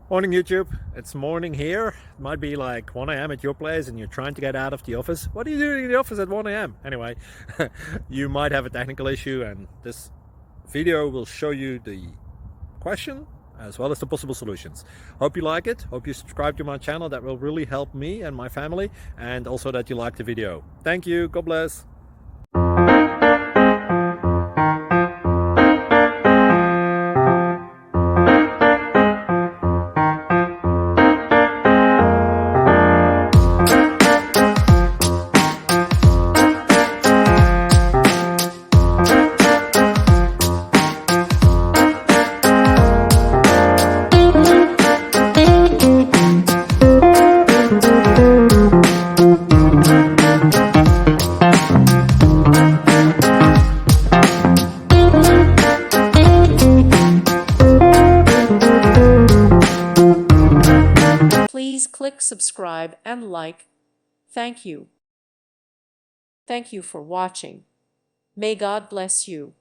Morning YouTube, it's morning here. It might be like 1 a.m. at your place and you're trying to get out of the office. What are you doing in the office at 1 a.m.? Anyway, you might have a technical issue and this video will show you the question as well as the possible solutions. Hope you like it, hope you subscribe to my channel. That will really help me and my family, and also that you like the video. Thank you, God bless. Please click subscribe and like. Thank you. Thank you for watching. May God bless you.